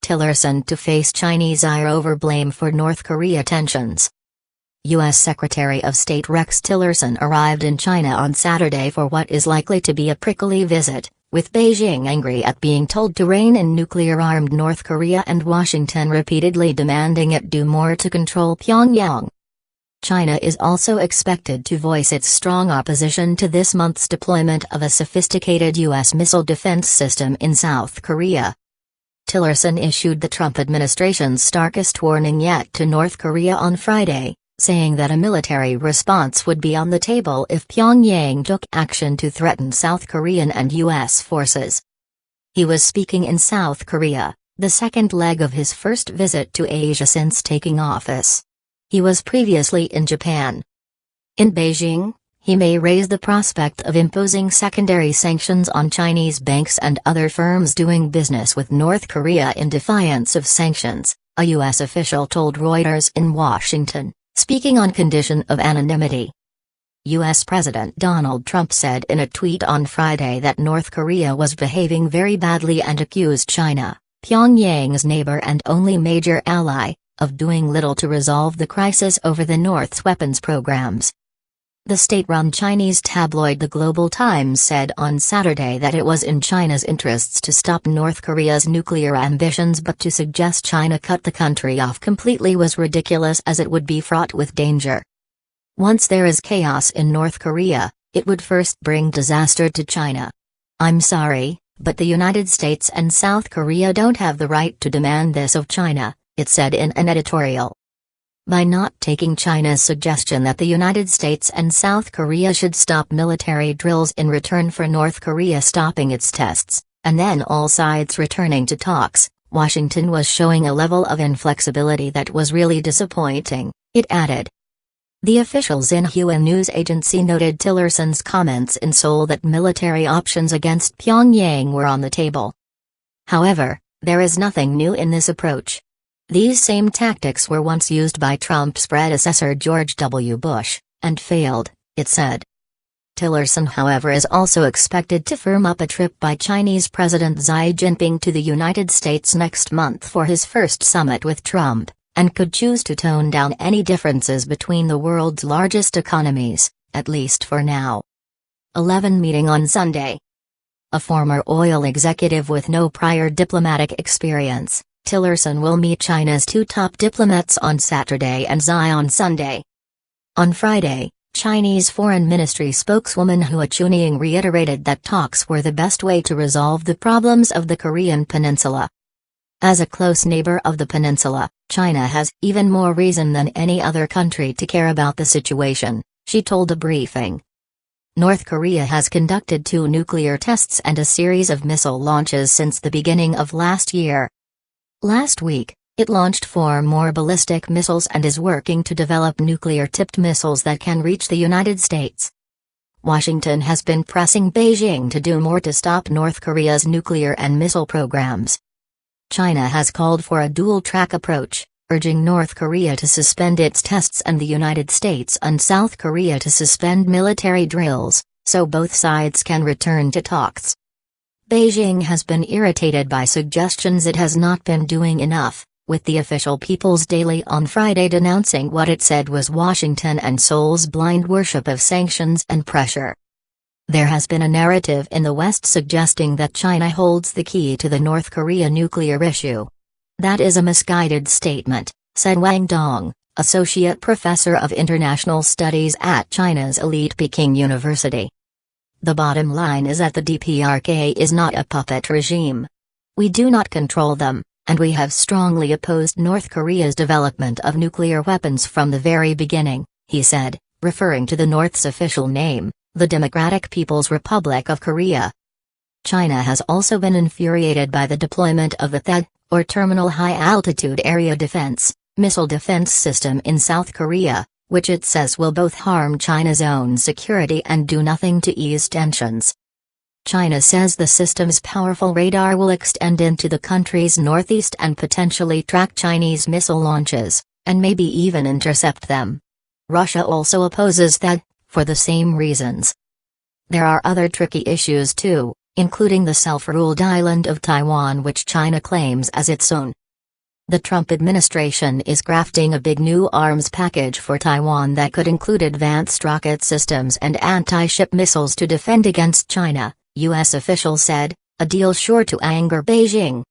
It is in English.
Tillerson to face Chinese ire over blame for North Korea tensions. U.S. Secretary of State Rex Tillerson arrived in China on Saturday for what is likely to be a prickly visit, with Beijing angry at being told to rein in nuclear-armed North Korea and Washington repeatedly demanding it do more to control Pyongyang. China is also expected to voice its strong opposition to this month's deployment of a sophisticated U.S. missile defense system in South Korea. Tillerson issued the Trump administration's starkest warning yet to North Korea on Friday, saying that a military response would be on the table if Pyongyang took action to threaten South Korean and U.S. forces. He was speaking in South Korea, the second leg of his first visit to Asia since taking office. He was previously in Japan. In Beijing, he may raise the prospect of imposing secondary sanctions on Chinese banks and other firms doing business with North Korea in defiance of sanctions, a U.S. official told Reuters in Washington, speaking on condition of anonymity. U.S. President Donald Trump said in a tweet on Friday that North Korea was behaving very badly and accused China, Pyongyang's neighbor and only major ally, of doing little to resolve the crisis over the North's weapons programs. The state-run Chinese tabloid The Global Times said on Saturday that it was in China's interests to stop North Korea's nuclear ambitions, but to suggest China cut the country off completely was ridiculous as it would be fraught with danger. Once there is chaos in North Korea, it would first bring disaster to China. I'm sorry, but the United States and South Korea don't have the right to demand this of China, it said in an editorial. By not taking China's suggestion that the United States and South Korea should stop military drills in return for North Korea stopping its tests, and then all sides returning to talks, Washington was showing a level of inflexibility that was really disappointing, it added. The official Xinhua news agency noted Tillerson's comments in Seoul that military options against Pyongyang were on the table. However, there is nothing new in this approach. These same tactics were once used by Trump's predecessor George W. Bush, and failed, it said. Tillerson, however, is also expected to firm up a trip by Chinese President Xi Jinping to the United States next month for his first summit with Trump, and could choose to tone down any differences between the world's largest economies, at least for now. 11 Meeting on Sunday. A former oil executive with no prior diplomatic experience, Tillerson will meet China's two top diplomats on Saturday and Xi on Sunday. On Friday, Chinese Foreign Ministry spokeswoman Hua Chunying reiterated that talks were the best way to resolve the problems of the Korean peninsula. As a close neighbor of the peninsula, China has even more reason than any other country to care about the situation, she told a briefing. North Korea has conducted 2 nuclear tests and a series of missile launches since the beginning of last year. Last week, it launched 4 more ballistic missiles and is working to develop nuclear-tipped missiles that can reach the United States. Washington has been pressing Beijing to do more to stop North Korea's nuclear and missile programs. China has called for a dual-track approach, urging North Korea to suspend its tests and the United States and South Korea to suspend military drills, so both sides can return to talks. Beijing has been irritated by suggestions it has not been doing enough, with the official People's Daily on Friday denouncing what it said was Washington and Seoul's blind worship of sanctions and pressure. There has been a narrative in the West suggesting that China holds the key to the North Korea nuclear issue. That is a misguided statement, said Wang Dong, associate professor of international studies at China's elite Peking University. The bottom line is that the DPRK is not a puppet regime. We do not control them, and we have strongly opposed North Korea's development of nuclear weapons from the very beginning, he said, referring to the North's official name, the Democratic People's Republic of Korea. China has also been infuriated by the deployment of the THAAD, or Terminal High Altitude Area Defense, missile defense system in South Korea, which it says will both harm China's own security and do nothing to ease tensions. China says the system's powerful radar will extend into the country's northeast and potentially track Chinese missile launches, and maybe even intercept them. Russia also opposes that, for the same reasons. There are other tricky issues too, including the self-ruled island of Taiwan, which China claims as its own. The Trump administration is crafting a big new arms package for Taiwan that could include advanced rocket systems and anti-ship missiles to defend against China, U.S. officials said, a deal sure to anger Beijing.